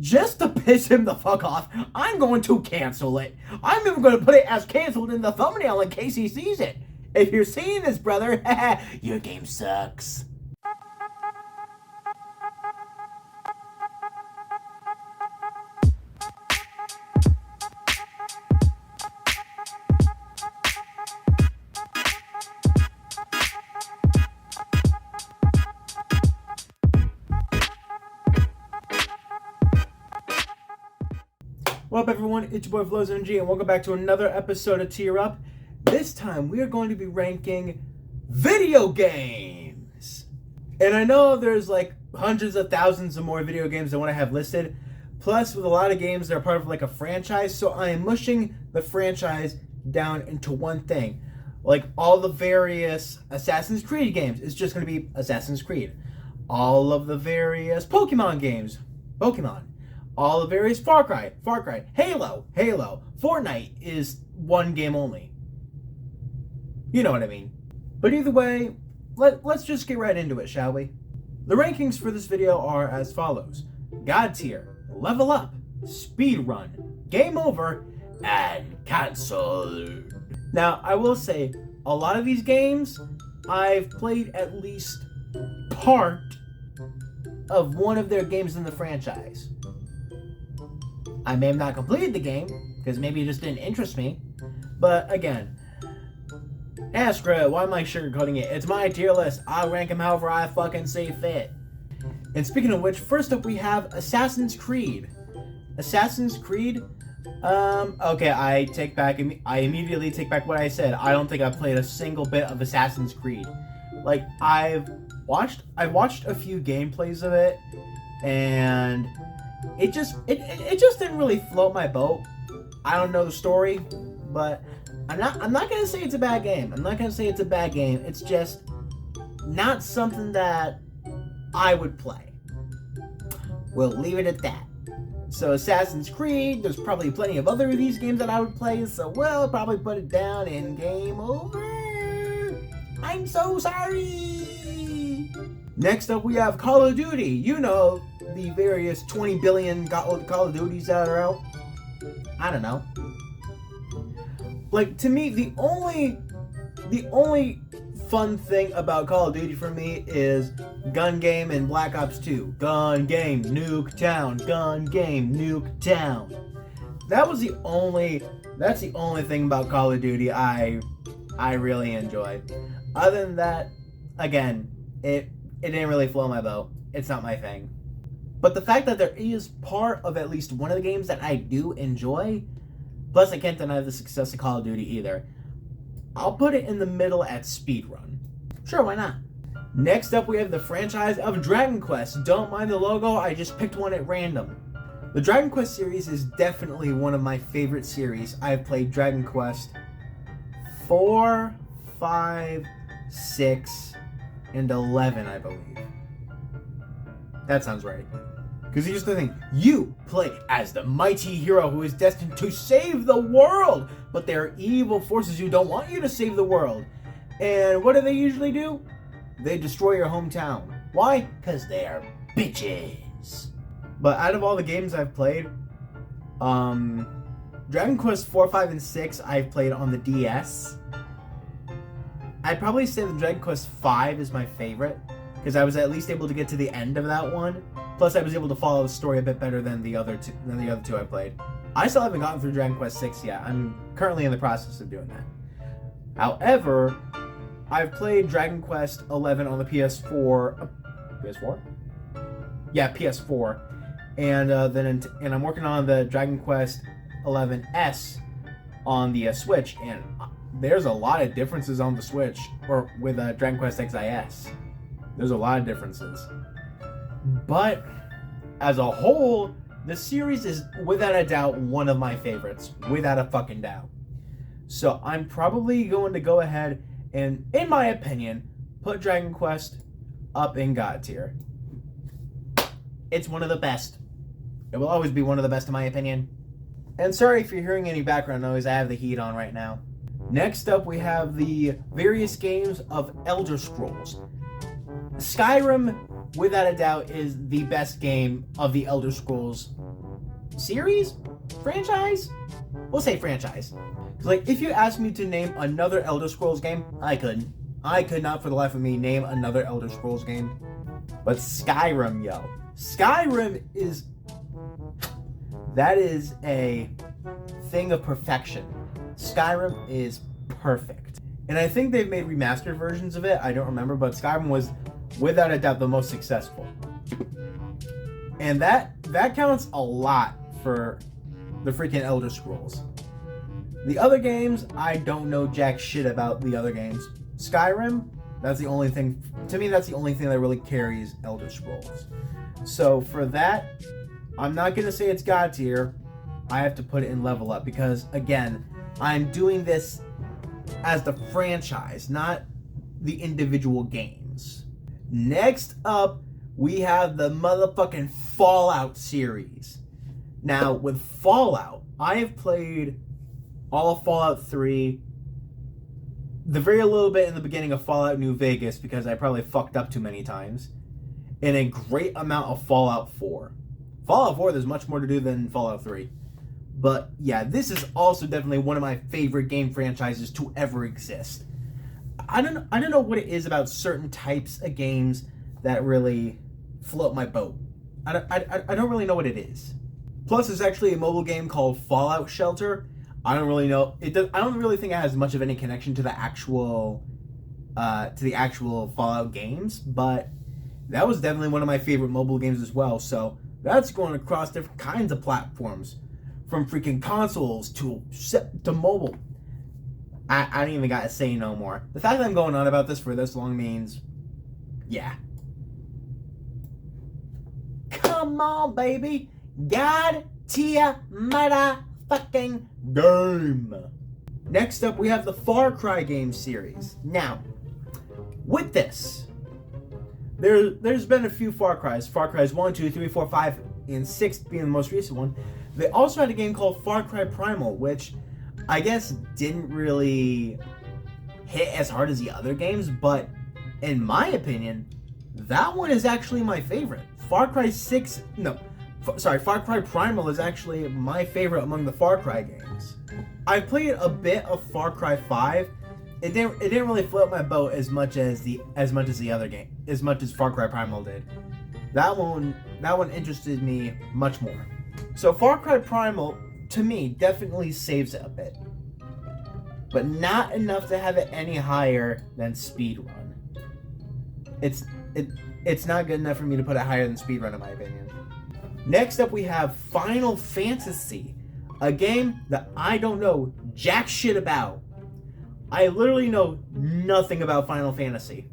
just to piss him the fuck off, I'm going to cancel it. I'm even going to put it as canceled in the thumbnail in case he sees it. If you're seeing this, brother, your game sucks. What up, everyone? It's your boy Floz and welcome back to another episode of Tier Up. This time we are going to be ranking video games. And I know there's like hundreds of thousands of more video games I want to have listed. Plus, with a lot of games, they're part of like a franchise. So I am mushing the franchise down into one thing. Like all the various Assassin's Creed games, it's just going to be Assassin's Creed. All of the various Pokemon games, Pokemon. All the various Far Cry, Halo, Fortnite is one game only. You know what I mean. But either way, let's just get right into it, shall we? The rankings for this video are as follows. God tier, level up, speed run, game over, and cancel. Now, I will say, a lot of these games, I've played at least part of one of their games in the franchise. I may have not completed the game, because maybe it just didn't interest me. But again, screw it, why am I sugarcoating it? It's my tier list. I'll rank them however I fucking see fit. And speaking of which, first up we have Assassin's Creed. Assassin's Creed, okay, I immediately take back what I said. I don't think I've played a single bit of Assassin's Creed. Like, I've watched a few gameplays of it, and it just didn't really float my boat. I don't know the story, but I'm not gonna say it's a bad game. It's just not something that I would play. We'll leave it at that. So Assassin's Creed, there's probably plenty of other of these games that I would play, so we'll probably put it down in game over. I'm so sorry. Next up we have Call of Duty. You know, the various 20 billion Call of Duties that are out. I don't know. Like, to me, the only fun thing about Call of Duty for me is Gun Game and Black Ops 2. Gun Game, Nuke Town. Gun Game, Nuke Town. That's the only thing about Call of Duty I really enjoyed. Other than that, again, it didn't really flow my boat. It's not my thing. But the fact that there is part of at least one of the games that I do enjoy, plus I can't deny the success of Call of Duty either, I'll put it in the middle at speedrun. Sure, why not? Next up we have the franchise of Dragon Quest. Don't mind the logo, I just picked one at random. The Dragon Quest series is definitely one of my favorite series. I've played Dragon Quest 4, 5, 6, and 11, I believe. That sounds right. Because here's the thing, you play as the mighty hero who is destined to save the world, but there are evil forces who don't want you to save the world. And what do they usually do? They destroy your hometown. Why? Because they are bitches. But out of all the games I've played, Dragon Quest 4, 5, and 6 I've played on the DS. I'd probably say the Dragon Quest 5 is my favorite, because I was at least able to get to the end of that one. Plus, I was able to follow the story a bit better than the other two I played. I still haven't gotten through Dragon Quest 6 yet. I'm currently in the process of doing that. However, I've played Dragon Quest 11 on the PS4. PS4? Yeah, PS4. And and I'm working on the Dragon Quest 11S on the Switch, and there's a lot of differences on the Switch, or with Dragon Quest XIS. There's a lot of differences. But as a whole, the series is without a doubt one of my favorites. Without a fucking doubt. So I'm probably going to go ahead and, in my opinion, put Dragon Quest up in God tier. It's one of the best. It will always be one of the best in my opinion. And sorry if you're hearing any background noise, I have the heat on right now. Next up, we have the various games of Elder Scrolls. Skyrim without a doubt, is the best game of the Elder Scrolls series? Franchise? We'll say franchise. Like, if you asked me to name another Elder Scrolls game, I couldn't. I could not for the life of me name another Elder Scrolls game. But Skyrim, yo. Skyrim is... That is a thing of perfection. Skyrim is perfect. And I think they've made remastered versions of it. I don't remember, but Skyrim was, without a doubt, the most successful. And that counts a lot for the freaking Elder Scrolls. The other games, I don't know jack shit about the other games. Skyrim, that's the only thing, to me, that's the only thing that really carries Elder Scrolls. So for that, I'm not going to say it's God tier. I have to put it in level up because, again, I'm doing this as the franchise, not the individual games. Next up, we have the motherfucking Fallout series. Now, with Fallout, I have played all of Fallout 3, the very little bit in the beginning of Fallout New Vegas because I probably fucked up too many times, and a great amount of Fallout 4. Fallout 4, there's much more to do than Fallout 3. But yeah, this is also definitely one of my favorite game franchises to ever exist. I don't know what it is about certain types of games that really float my boat. I don't really know what it is. Plus, there's actually a mobile game called Fallout Shelter. I don't really know. I don't really think it has much of any connection to the actual Fallout games, but that was definitely one of my favorite mobile games as well. So that's going across different kinds of platforms, from freaking consoles to mobile. I don't even gotta say no more. The fact that I'm going on about this for this long means, yeah. Come on, baby. God tier motherfucking game. Next up, we have the Far Cry game series. Now, with this, there's been a few Far Cries. Far Cries 1, 2, 3, 4, 5, and 6 being the most recent one. They also had a game called Far Cry Primal, which I guess didn't really hit as hard as the other games, but in my opinion, that one is actually my favorite. Far Cry Primal is actually my favorite among the Far Cry games. I played a bit of Far Cry 5. It didn't really float my boat as much as the other game, as much as Far Cry Primal did. That one interested me much more. So Far Cry Primal, to me, definitely saves it a bit, but not enough to have it any higher than Speedrun. It's not good enough for me to put it higher than Speedrun, in my opinion. Next up, we have Final Fantasy, a game that I don't know jack shit about. I literally know nothing about Final Fantasy.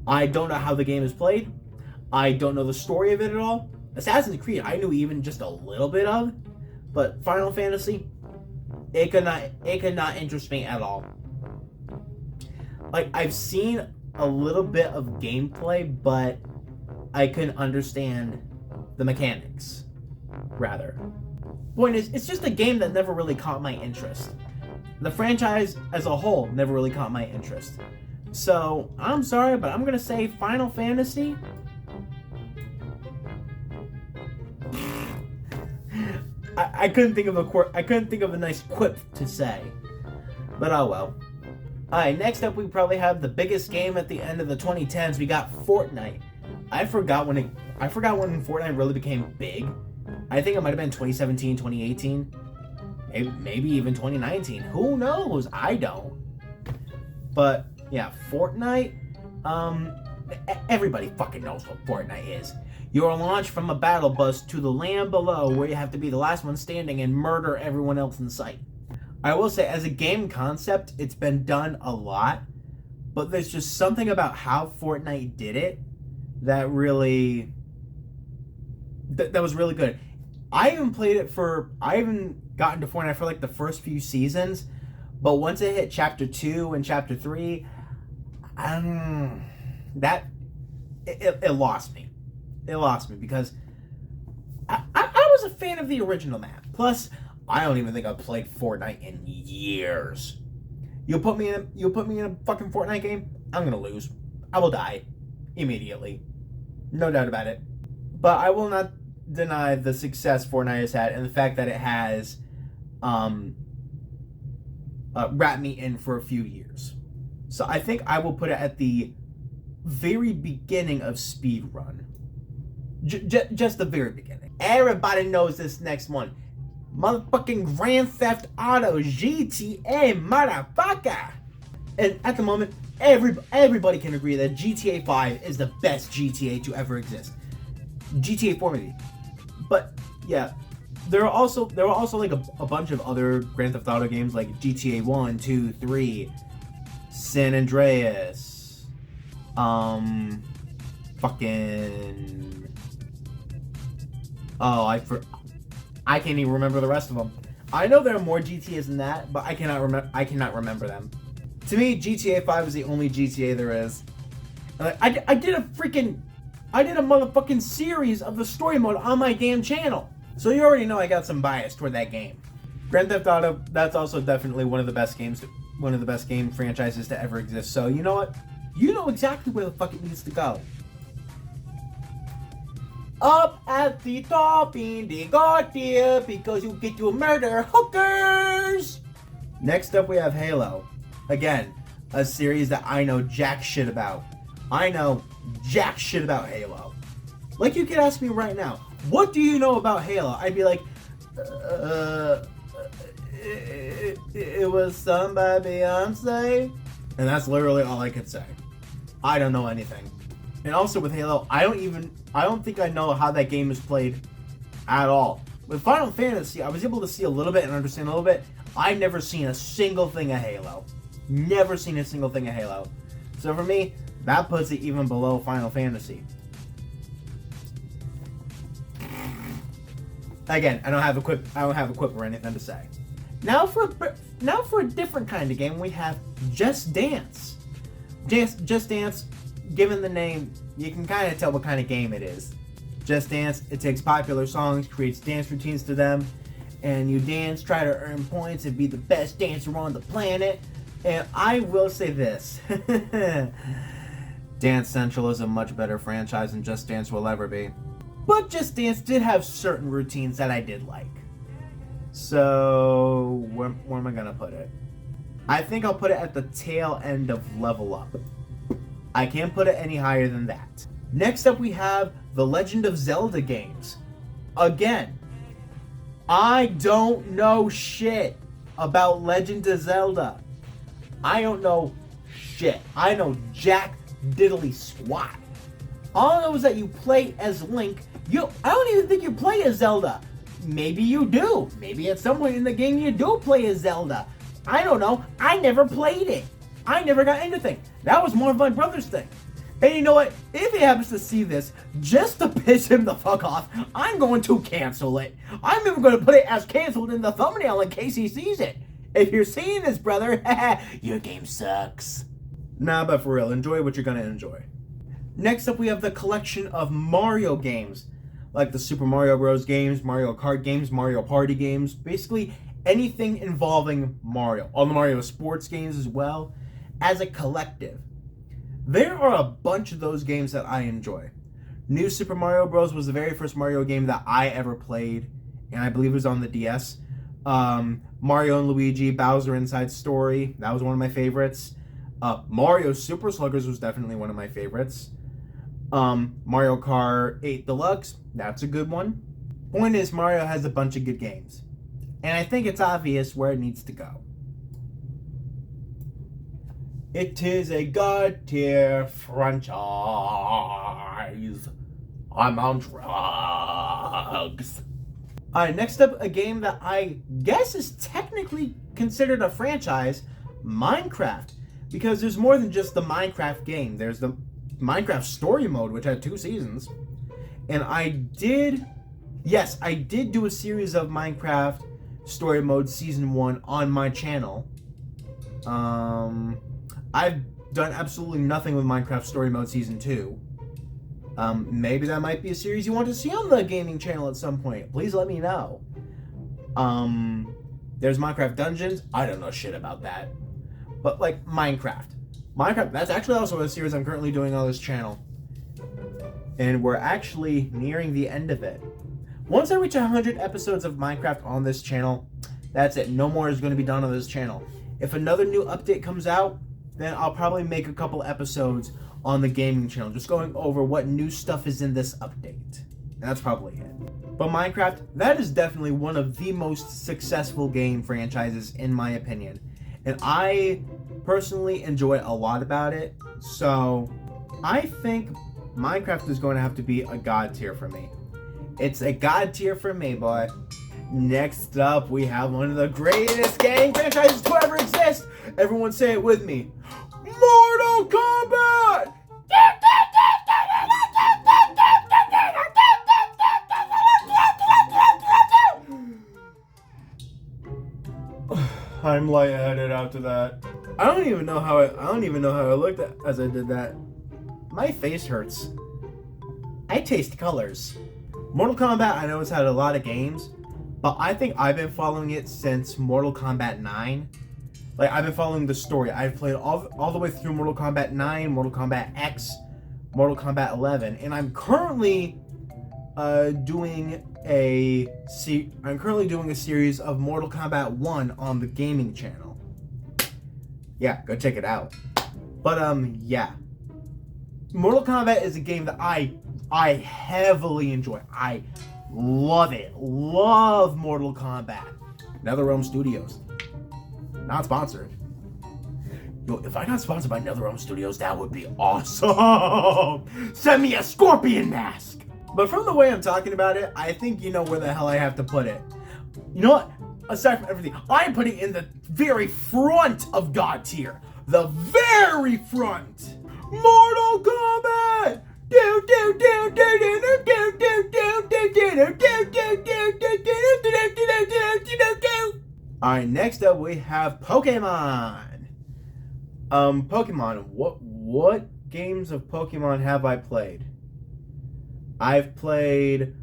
I don't know how the game is played. I don't know the story of it at all. Assassin's Creed, I knew even just a little bit of, but Final Fantasy, it could not interest me at all. Like, I've seen a little bit of gameplay, but I couldn't understand the mechanics, rather. Point is, it's just a game that never really caught my interest. The franchise as a whole never really caught my interest. So, I'm sorry, but I'm gonna say Final Fantasy. I couldn't think of a nice quip to say, but oh well. Alright, next up we probably have the biggest game at the end of the 2010s. We got Fortnite. I forgot when Fortnite really became big. I think it might have been 2017, 2018, maybe even 2019. Who knows? I don't. But yeah, Fortnite. Everybody fucking knows what Fortnite is. You're launched from a battle bus to the land below, where you have to be the last one standing and murder everyone else in sight. I will say, as a game concept, it's been done a lot, but there's just something about how Fortnite did it that really... that was really good. I haven't gotten to Fortnite for like the first few seasons, but once it hit Chapter 2 and Chapter 3, it lost me. It lost me because I was a fan of the original map. Plus, I don't even think I've played Fortnite in years. You'll put me in a fucking Fortnite game, I'm gonna lose. I will die immediately. No doubt about it. But I will not deny the success Fortnite has had and the fact that it has wrapped me in for a few years. So I think I will put it at the very beginning of speedrun. Just the very beginning. Everybody knows this next one. Motherfucking Grand Theft Auto GTA, motherfucker! And at the moment, everybody can agree that GTA 5 is the best GTA to ever exist. GTA 4 maybe. But yeah, there were also like a bunch of other Grand Theft Auto games like GTA 1, 2, 3, San Andreas, I can't even remember the rest of them. I know there are more GTAs than that, but I cannot remember them. To me, GTA 5 is the only GTA there is. I did a motherfucking series of the story mode on my damn channel. So you already know I got some bias toward that game. Grand Theft Auto, that's also definitely one of the best game franchises to ever exist. So you know what? You know exactly where the fuck it needs to go. Up at the top in the Gotia because you get to murder hookers. Next up we have Halo. Again, a series that I know jack shit about. I know jack shit about Halo. Like you could ask me right now, what do you know about Halo? I'd be like, it was sung by Beyonce. And that's literally all I could say. I don't know anything. And also with Halo, I don't think I know how that game is played at all. With Final Fantasy, I was able to see a little bit and understand a little bit. I've never seen a single thing of Halo. Never seen a single thing of Halo. So for me, that puts it even below Final Fantasy. Again, I don't have a quip or anything to say. Now for a different kind of game, we have Just Dance. Just Dance, given the name, you can kind of tell what kind of game it is. Just Dance, it takes popular songs, creates dance routines to them, and you dance, try to earn points, and be the best dancer on the planet. And I will say this. Dance Central is a much better franchise than Just Dance will ever be. But Just Dance did have certain routines that I did like. So, where am I going to put it? I think I'll put it at the tail end of Level Up. I can't put it any higher than that. Next up we have the Legend of Zelda games. Again, I don't know shit about Legend of Zelda. I don't know shit. I know jack diddly squat. All I know is that you play as Link. I don't even think you play as Zelda. Maybe you do. Maybe at some point in the game you do play as Zelda. I don't know. I never played it. I never got into things. That was more of my brother's thing. And you know what? If he happens to see this, just to piss him the fuck off, I'm going to cancel it. I'm even going to put it as canceled in the thumbnail in case he sees it. If you're seeing this, brother, your game sucks. Nah, but for real, enjoy what you're going to enjoy. Next up, we have the collection of Mario games. Like the Super Mario Bros. Games, Mario Kart games, Mario Party games. Basically, anything involving Mario. All the Mario sports games as well. As a collective. There are a bunch of those games that I enjoy. New Super Mario Bros. Was the very first Mario game that I ever played. And I believe it was on the DS. Mario and Luigi, Bowser Inside Story. That was one of my favorites. Mario Super Sluggers was definitely one of my favorites. Mario Kart 8 Deluxe. That's a good one. Point is, Mario has a bunch of good games. And I think it's obvious where it needs to go. It is a God tier franchise. I'm on drugs. Alright, next up, a game that I guess is technically considered a franchise, Minecraft. Because there's more than just the Minecraft game. There's the Minecraft story mode, which had 2 seasons. And I did do a series of Minecraft story mode season 1 on my channel. I've done absolutely nothing with Minecraft story mode season 2. Maybe that might be a series you want to see on the gaming channel at some point. Please let me know. There's Minecraft Dungeons. I don't know shit about that. But like Minecraft, that's actually also a series I'm currently doing on this channel. and we're actually nearing the end of it. Once I reach 100 episodes of Minecraft on this channel, that's it. No more is going to be done on this channel. If another new update comes out, then I'll probably make a couple episodes on the gaming channel, just going over what new stuff is in this update. And that's probably it. But Minecraft, that is definitely one of the most successful game franchises in my opinion. And I personally enjoy a lot about it. So I think Minecraft is going to have to be a god tier for me. It's a god tier for me, boy. Next up, we have one of the greatest game franchises to ever exist. Everyone say it with me. Mortal Kombat! I'm lightheaded after that. I don't even know how I looked as I did that. My face hurts. I taste colors. Mortal Kombat, I know it's had a lot of games, but I think I've been following it since Mortal Kombat 9. Like, I've been following the story. I've played all the way through Mortal Kombat 9, Mortal Kombat X, Mortal Kombat 11, and I'm currently doing a series of Mortal Kombat 1 on the gaming channel. Yeah, go check it out. But yeah. Mortal Kombat is a game that I heavily enjoy. I love it. Love Mortal Kombat. NetherRealm Studios. Not sponsored. Yo, if I got sponsored by NetherRealm Studios, that would be awesome. Send me a scorpion mask. But from the way I'm talking about it, I think you know where the hell I have to put it. You know what? Aside from everything, I'm putting it in the very front of God tier. The very front. Mortal Kombat! Alright, next up we have Pokemon. Pokemon. What games of Pokemon have I played? I've played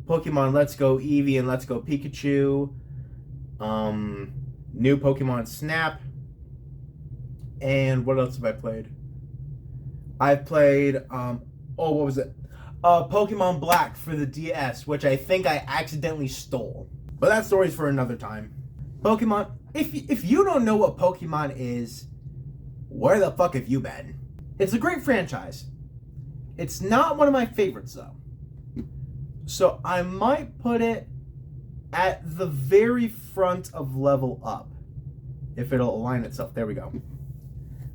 Pokemon Let's Go Eevee and Let's Go Pikachu. New Pokemon Snap. And what else have I played? I've played, what was it? Pokemon Black for the DS, which I think I accidentally stole. But that story's for another time. Pokemon, if you don't know what Pokemon is, where the fuck have you been? It's a great franchise. It's not one of my favorites, though. So I might put it at the very front of Level Up. If it'll align itself. There we go.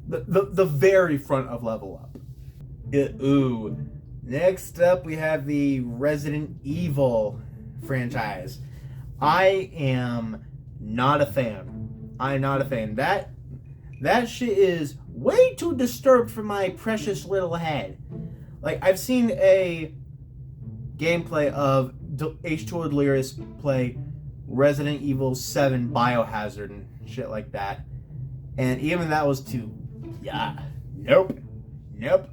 The very front of Level Up. Ooh. Next up, we have the Resident Evil franchise. I am not a fan. I'm not a fan. That shit is way too disturbed for my precious little head. Like, I've seen a gameplay of H2O Delirious play Resident Evil 7 Biohazard and shit like that. And even that was too... Yeah. Nope. No.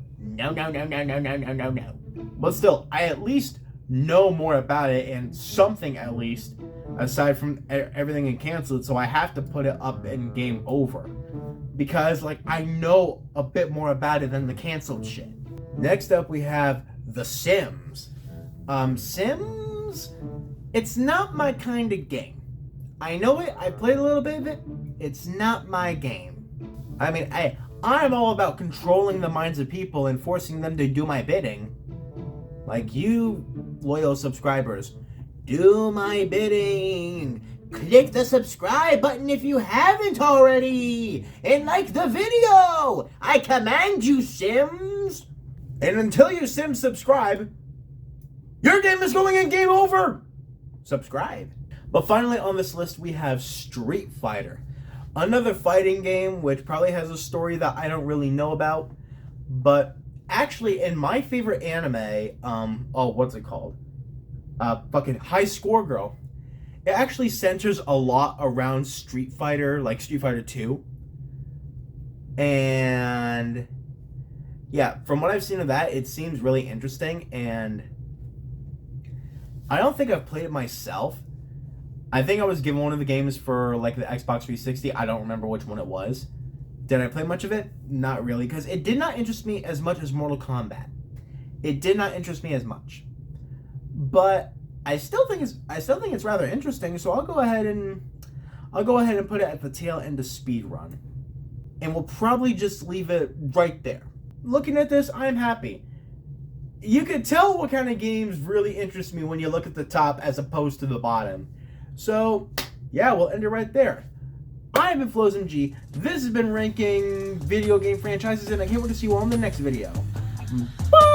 But still, I at least know more about it, and something at least, aside from everything and canceled, so I have to put it up in game over. Because, like, I know a bit more about it than the canceled shit. Next up, we have The Sims. Sims? It's not my kind of game. I know it, I played a little bit of it, it's not my game. I mean, I'm all about controlling the minds of people and forcing them to do my bidding. Like you, loyal subscribers, do my bidding. Click the subscribe button if you haven't already. And like the video. I command you, Sims. And until you Sims subscribe, your game is going in game over. Subscribe. But finally on this list we have Street Fighter. Another fighting game which probably has a story that I don't really know about. But actually in my favorite anime, what's it called? Fucking High Score Girl. It actually centers a lot around Street Fighter, like Street Fighter 2. And yeah, from what I've seen of that, it seems really interesting. And I don't think I've played it myself. I think I was given one of the games for like the Xbox 360. I don't remember which one it was. Did I play much of it? Not really, because it did not interest me as much as Mortal Kombat. it did not interest me as much. But I still think it's rather interesting. So I'll go ahead and put it at the tail end of speedrun, and we'll probably just leave it right there. Looking at this, I'm happy. You can tell what kind of games really interest me when you look at the top as opposed to the bottom. So, yeah, we'll end it right there. I've been Floz MG. This has been ranking video game franchises, and I can't wait to see you all in the next video. Bye!